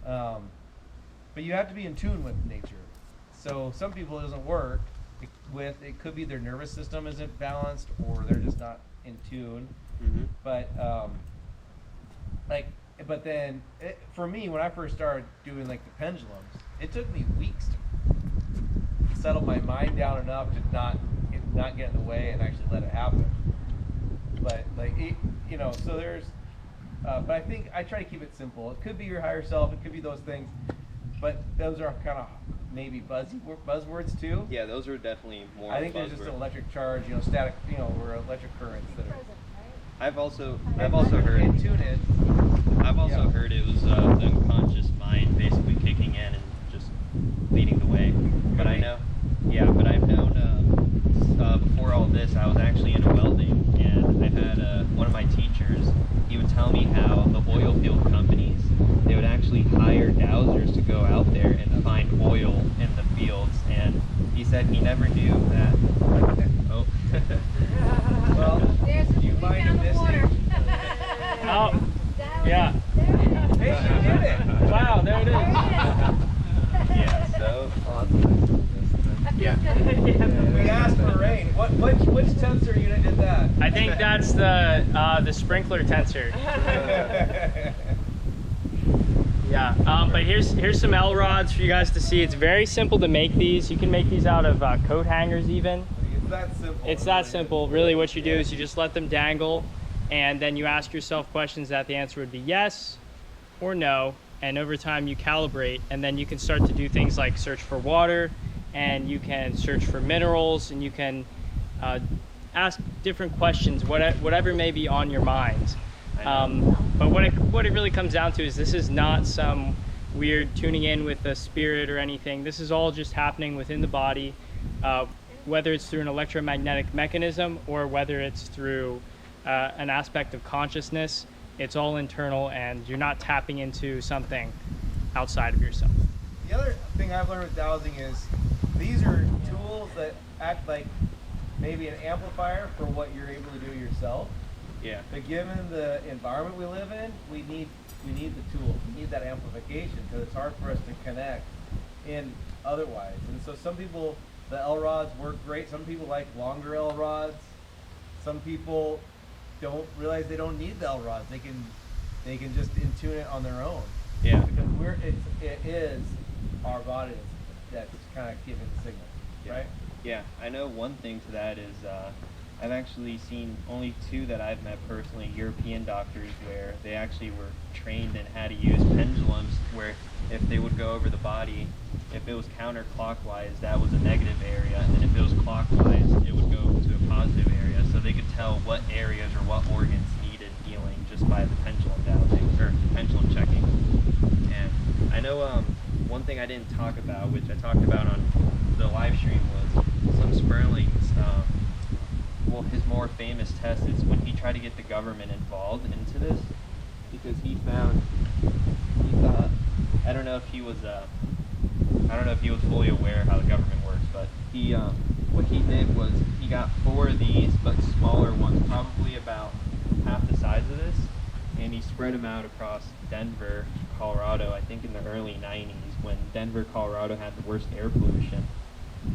But you have to be in tune with nature. So some people it doesn't work with. It could be their nervous system isn't balanced, or they're just not in tune. Mm-hmm. But then for me, when I first started doing like the pendulums, it took me weeks to settle my mind down enough to not get in the way and actually let it happen. But so there's. But I think I try to keep it simple. It could be your higher self. It could be those things. But those are kind of maybe buzzwords too. Yeah, those are definitely more. I think there's just an electric charge, static, or electric currents that are. I've also heard. In tune it. I've also heard it was the unconscious mind basically kicking in and just leading the way. But I know, but I've known before all this, I was actually into welding, and I had one of my teachers. He would tell me how the oil field companies, they would actually hire dowsers to go out there and find oil in the fields, and he said he never knew that. Oh. Well, do you mind in this? Oh, yeah. Hey, you did it! Wow, there it is. Yeah, so. We asked for rain. Which tensor unit did that? I think that's the sprinkler tensor. Yeah, but here's some L rods for you guys to see. It's very simple to make these. You can make these out of coat hangers even. It's that simple. It's that simple. Really what you do is you just let them dangle, and then you ask yourself questions that the answer would be yes or no, and over time you calibrate, and then you can start to do things like search for water, and you can search for minerals, and you can ask different questions, whatever may be on your mind. But what it really comes down to is this is not some weird tuning in with a spirit or anything. This is all just happening within the body, whether it's through an electromagnetic mechanism or whether it's through an aspect of consciousness. It's all internal, and you're not tapping into something outside of yourself. The other thing I've learned with dowsing is these are tools that act like maybe an amplifier for what you're able to do yourself. Yeah. But given the environment we live in, we need the tools. We need that amplification, because it's hard for us to connect in otherwise. And so some people The L rods work great. Some people like longer L rods. Some people don't realize they don't need the L rods. They can just tune it on their own. Yeah. Because it is our body that's kind of giving the signal, right? Yeah, I know one thing to that is I've actually seen only 2 that I've met personally, European doctors, where they actually were trained in how to use pendulums, where if they would go over the body, if it was counterclockwise, that was a negative area, and then if it was clockwise, it would go to a positive area. So they could tell what areas or what organs needed healing just by the pendulum dowsing, or pendulum checking. And I know one thing I didn't talk about, which I talked about on the live stream, was Slim Sperling's, well, his more famous test is when he tried to get the government involved into this, because he thought, I don't know if he was fully aware of how the government works, but he, what he did was he got 4 of these, but smaller ones, probably about half the size of this, and he spread them out across Denver, Colorado, I think in the early 90s, when Denver, Colorado had the worst air pollution.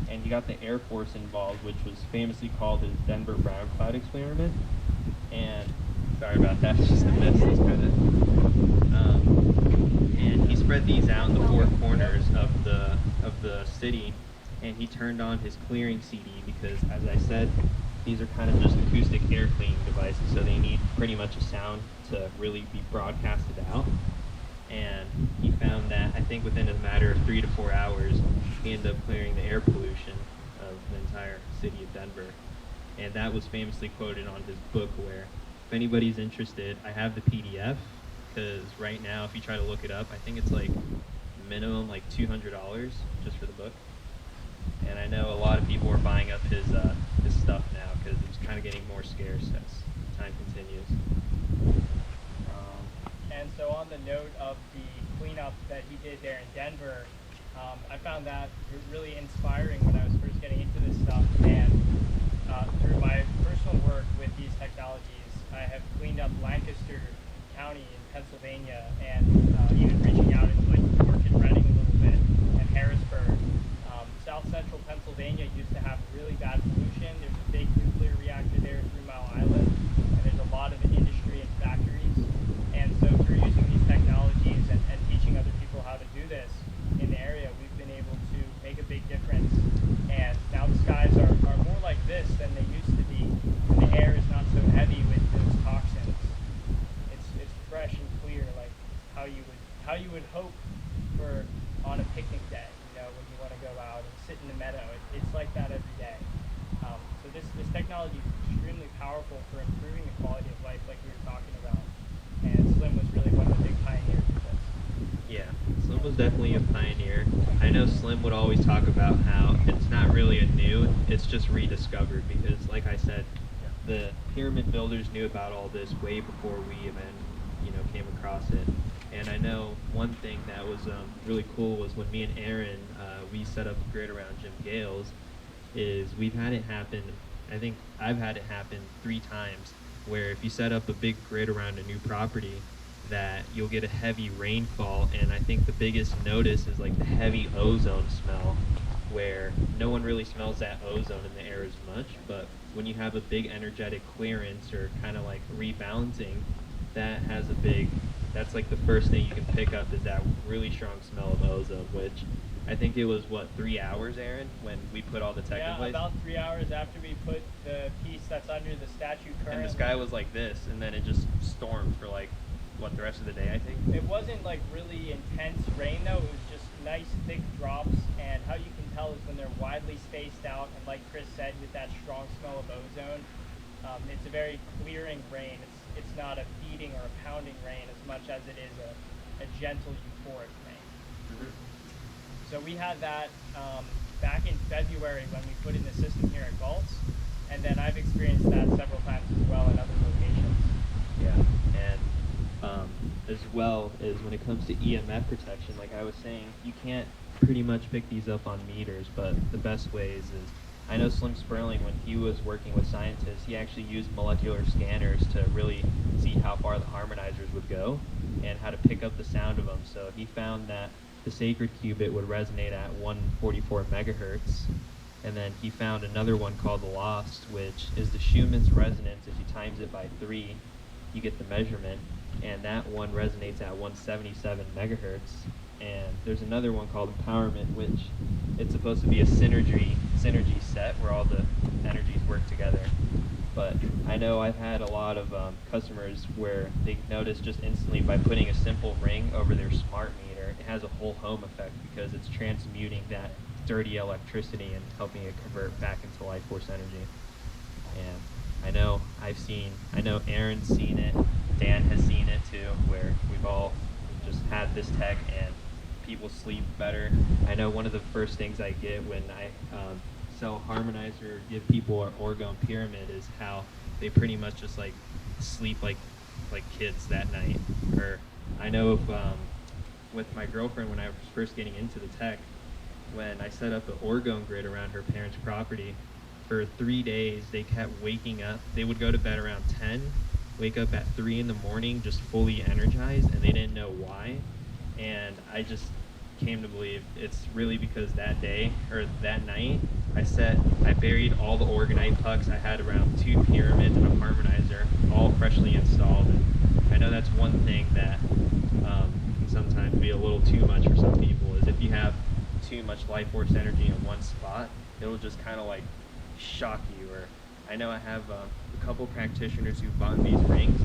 And he got the Air Force involved, which was famously called his Denver Brown Cloud experiment. And sorry about that, it's just a mess. It's kind of. And he spread these out in the 4 corners of the city, and he turned on his clearing CD because, as I said, these are kind of just acoustic air cleaning devices, so they need pretty much a sound to really be broadcasted out. And he found that, I think within a matter of 3 to 4 hours, he ended up clearing the air pollution of the entire city of Denver. And that was famously quoted on his book, where if anybody's interested, I have the PDF, because right now if you try to look it up, I think it's like minimum like $200 just for the book. And I know a lot of people are buying up his stuff now because it's kind of getting more scarce as time continues. And so on the note of the cleanup that he did there in Denver, I found that really inspiring when I was first getting into this stuff. And through my personal work with these technologies, I have cleaned up Lancaster County in Pennsylvania, and even reaching out into like Orchard Reading a little bit, and Harrisburg. South Central Pennsylvania used to have really bad pollution. There's a big nuclear reactor there, 3 Mile Island, and there's a lot of industry and factories. And so through using these technologies and teaching other people how to do this in the area, we've been able to make a big difference. And now the skies are more like this than they used to be. And the air is not so heavy with those toxins. It's fresh and clear, like how you would hope for on a picnic day, you know, when you want to go out and sit in the meadow. It's like that every day. So this technology is extremely powerful for improving the quality of life, like we were talking about. And Slim was really one of the big pioneers of this. Yeah, Slim was definitely a pioneer. I know Slim would always talk about how it's not really a new, it's just rediscovered, because like I said, the pyramid builders knew about all this way before we even, came across it. And I know one thing that was really cool was when me and Aaron, we set up a grid around Jim Gale's, is we've had it happen, I think I've had it happen 3 times, where if you set up a big grid around a new property, that you'll get a heavy rainfall. And I think the biggest notice is like the heavy ozone smell, where no one really smells that ozone in the air as much, but when you have a big energetic clearance or kind of like rebalancing, that's like the first thing you can pick up is that really strong smell of ozone, which I think it was, 3 hours, Aaron, when we put all the tech in place? Yeah, about 3 hours after we put the piece that's under the statue currently. And the sky was like this, and then it just stormed for the rest of the day, I think? It wasn't like really intense rain though, it was just nice thick drops, and how you can tell is when they're widely spaced out, and like Chris said, with that strong smell of ozone, it's a very clearing rain. It's not a beating or a pounding rain as much as it is a gentle euphoric rain. Mm-hmm. So we had that back in February when we put in the system here at Galt, and then I've experienced that several times as well in other locations. Yeah, and as well as when it comes to EMF protection, like I was saying, you can't pretty much pick these up on meters, but the best ways is, I know Slim Sperling, when he was working with scientists, he actually used molecular scanners to really see how far the harmonizers would go and how to pick up the sound of them. So he found that the sacred qubit would resonate at 144 megahertz, And then he found another one called the lost, which is the Schumann's resonance. If you times it by 3, you get the measurement, and that one resonates at 177 megahertz. And there's another one called empowerment, which it's supposed to be a synergy set where all the energies work together. But I know I've had a lot of customers where they notice just instantly by putting a simple ring over their smart meter, it has a whole home effect because it's transmuting that dirty electricity and helping it convert back into life force energy. And I know Aaron's seen it, Dan has seen it too, where we've all just had this tech and people sleep better. I know one of the first things I get when I sell harmonizer or give people our Orgone pyramid is how they pretty much just like sleep like kids that night. Or I know with my girlfriend when I was first getting into the tech, when I set up an Orgone grid around her parents' property, for 3 days they kept waking up. They would go to bed around 10, wake up at 3 in the morning just fully energized, and they didn't know why. And I just came to believe it's really because that day or that night I buried all the orgonite pucks. I had around 2 pyramids and a harmonizer all freshly installed. And I know that's one thing that can sometimes be a little too much for some people, is if you have too much life force energy in one spot, it'll just kind of like shock you. Or I know I have a couple practitioners who've bought these rings,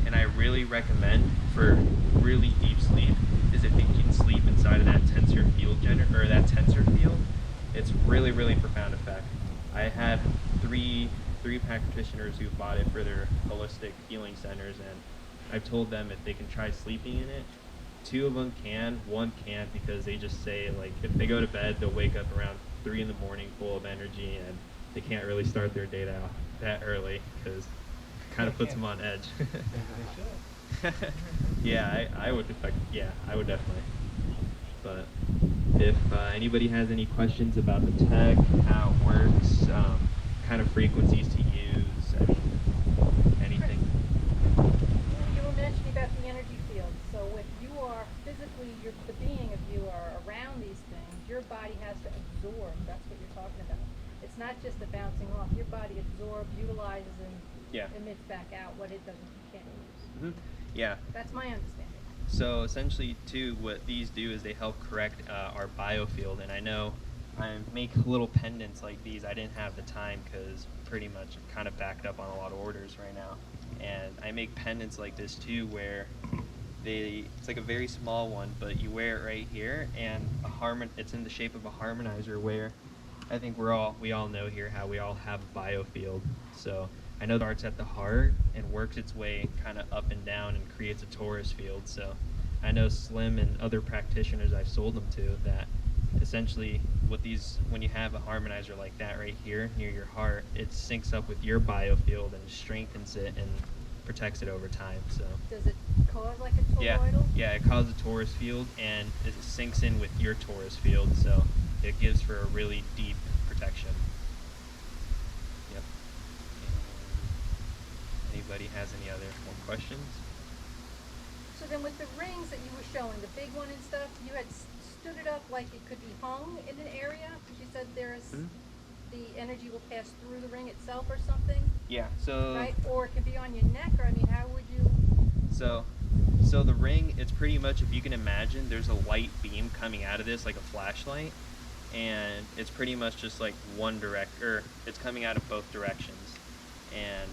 and I really recommend for really deep sleep is if you can sleep inside of that tensor field or that tensor field. It's really, really profound effect. I had three practitioners who bought it for their holistic healing centers, and I've told them if they can try sleeping in it. 2 of them can, 1 can't, because they just say like if they go to bed, they'll wake up around 3 in the morning full of energy, and they can't really start their day out that early because it kind of puts them on edge. Yeah, I would definitely. But if anybody has any questions about the tech, how it works, kind of frequencies to use, I mean, anything. You were mentioning about the energy field. So if you are physically, the being of you are around these things, your body has to absorb. That's what you're talking about. It's not just the bouncing off. Your body absorbs, utilizes, and emits back out what it doesn't, you can't use. Mm-hmm. Yeah. That's my understanding. So essentially, too, what these do is they help correct our biofield. And I know I make little pendants like these. I didn't have the time because pretty much I'm kind of backed up on a lot of orders right now. And I make pendants like this too, where it's like a very small one, but you wear it right here, and it's in the shape of a harmonizer, where I think we all know here how we all have a biofield. So I know it starts at the heart and works its way kind of up and down and creates a torus field. So I know Slim and other practitioners I've sold them to that essentially when you have a harmonizer like that right here near your heart, it syncs up with your biofield and strengthens it and protects it over time. So does it cause like a toroidal? Yeah, it causes a torus field, and it syncs in with your torus field, so it gives for a really deep protection. Yep. And anybody has any other more questions? So then with the rings that you were showing, the big one and stuff, you had stood it up like it could be hung in an area, because you said the energy will pass through the ring itself or something? Yeah, so... Right? Or it could be on your neck, or I mean, how would you... So the ring, it's pretty much, if you can imagine, there's a light beam coming out of this like a flashlight, and it's pretty much just like it's coming out of both directions. And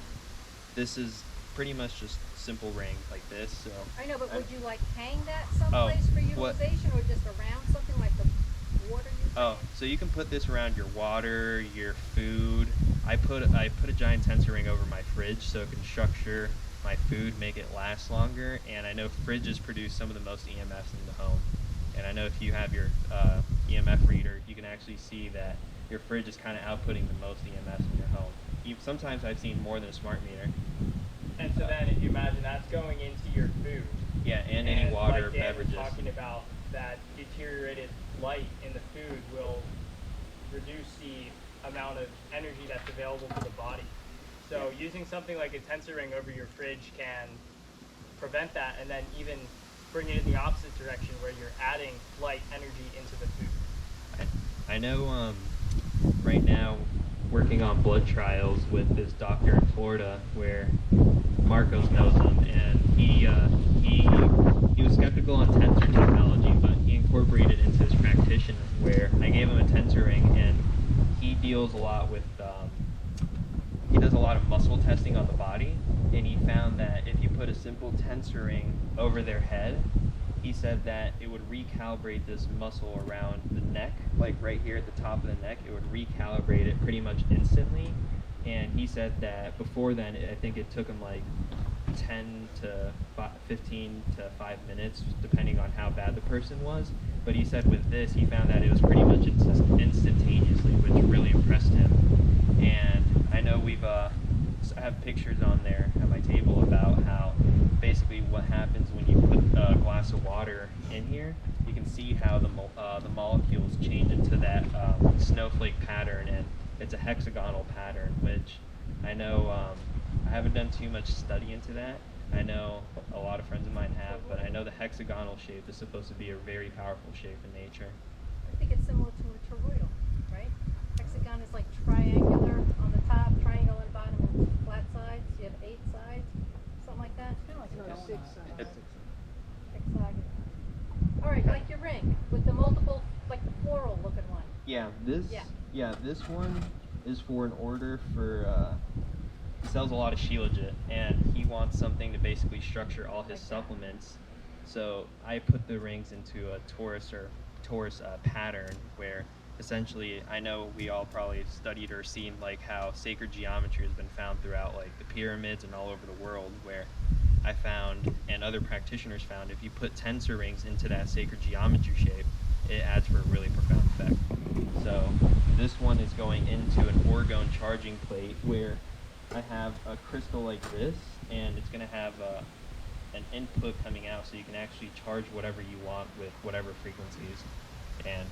this is pretty much just simple ring like this. So I know, but would you like hang that someplace for utilization, or just around something like the water you Oh, so you can put this around your water, your food. I put a giant tensor ring over my fridge so it can structure my food, make it last longer. And I know fridges produce some of the most EMFs in the home. And I know if you have your EMF reader, you can actually see that your fridge is kind of outputting the most EMFs in your home. Sometimes I've seen more than a smart meter. And so then if you imagine that's going into your food. Yeah, and any water, like Dan beverages. was talking about, that deteriorated light in the food will reduce the amount of energy that's available to the body. So using something like a tensor ring over your fridge can prevent that, and then even bring it in the opposite direction where you're adding light energy into the food. I know right now working on blood trials with this doctor in Florida where Marcos knows him, and he was skeptical on tensor technology, but he incorporated it into his practitioner where I gave him a tensor ring, and he deals a lot with he does a lot of muscle testing on the body, and he found that if you put a simple tensor ring over their head, he said that it would recalibrate this muscle around the neck, like right here at the top of the neck. It would recalibrate it pretty much instantly. And he said that before then, I think it took him like 10 to 15 to 5 minutes, depending on how bad the person was. But he said with this, he found that it was pretty much instantaneously, which really impressed him. And I know I have pictures on there at my table about how basically what happens when you put a glass of water in here. You can see how the molecules change into that snowflake pattern, and it's a hexagonal pattern, which I know I haven't done too much study into that. I know a lot of friends of mine have, but I know the hexagonal shape is supposed to be a very powerful shape in nature. I think it's similar to a toroidal, right? Hexagon is like triangular on the top, triangle on the bottom, and flat sides. You have 8 sides, something like that. Kind of like a 6 sides. Hexagon. All right, like your ring with the multiple, like the floral looking one. Yeah, this one is for an order for he sells a lot of shilajit, and he wants something to basically structure all his supplements. So I put the rings into a torus pattern where essentially, I know we all probably studied or seen like how sacred geometry has been found throughout like the pyramids and all over the world, where I found, and other practitioners found, if you put tensor rings into that sacred geometry shape, it adds for a really profound effect. So this one is going into an orgone charging plate where I have a crystal like this, and it's going to have an input coming out, so you can actually charge whatever you want with whatever frequencies. And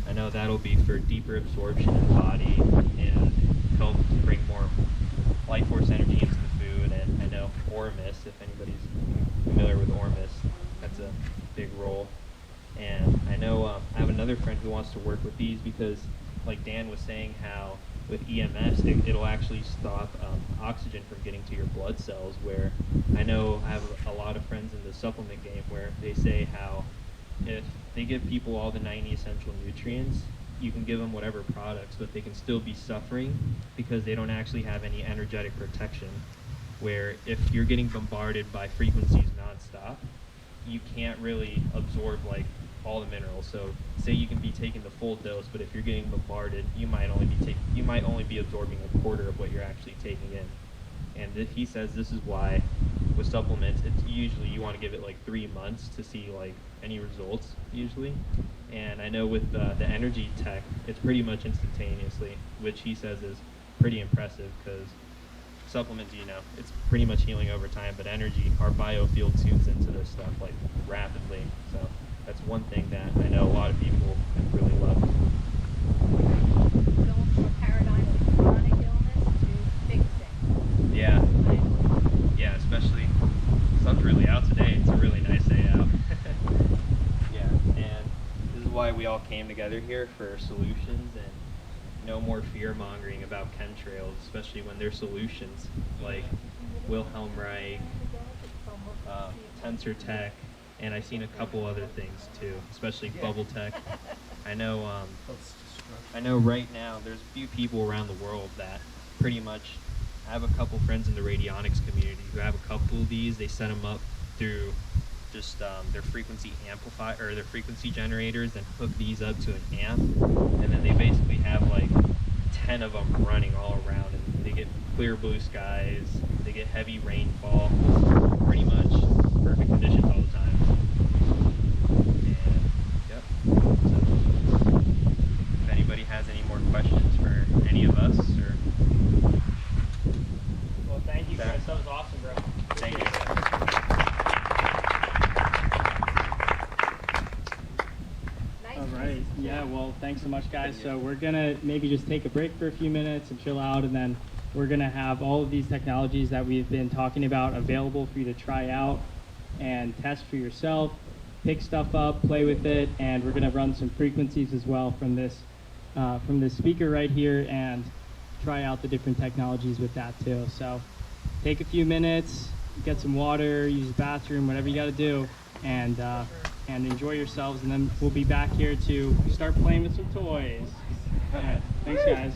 I know that'll be for deeper absorption in the body and help bring more life force energy into the food. And I know Ormus, if anybody's familiar with Ormus, that's a big role. And I know I have another friend who wants to work with these because, like Dan was saying, how with EMS, it'll actually stop oxygen from getting to your blood cells, where I know I have a lot of friends in the supplement game where they say how if they give people all the 90 essential nutrients, you can give them whatever products, but they can still be suffering because they don't actually have any energetic protection, where if you're getting bombarded by frequencies nonstop, you can't really absorb like all the minerals. So say you can be taking the full dose, but if you're getting bombarded, you might only be absorbing a quarter of what you're actually taking in. And he says this is why with supplements, it's usually you want to give it like 3 months to see like any results usually. And I know with the energy tech, it's pretty much instantaneously, which he says is pretty impressive because supplements, it's pretty much healing over time, but energy, our biofield tunes into this stuff like rapidly. So that's one thing that I know a lot of people have really loved. Going from a paradigm of chronic illness to fixing. Yeah, especially sun's really out today. It's a really nice day out. Yeah, and this is why we all came together here for solutions and no more fear mongering about chemtrails, especially when there's solutions like Wilhelm Reich, Tensor Tech, and I've seen a couple other things too, especially bubble tech. I know right now there's a few people around the world that pretty much, I have a couple friends in the radionics community who have a couple of these. They set them up through just their frequency amplifier or their frequency generators and hook these up to an amp, and then they basically have like 10 of them running all around, and they get clear blue skies, they get heavy rainfall, pretty much perfect conditions all the time. And yep, so if anybody has any more questions for any of us, or Well, thank you, Chris. That was awesome, bro. thank you. All right. Yeah, well, thanks so much, guys. So we're going to maybe just take a break for a few minutes and chill out, and then we're going to have all of these technologies that we've been talking about available for you to try out and test for yourself, pick stuff up, play with it, and we're going to run some frequencies as well from this from the speaker right here and try out the different technologies with that too. So take a few minutes, get some water, use the bathroom, whatever you got to do, and enjoy yourselves. And then we'll be back here to start playing with some toys. All right, thanks guys.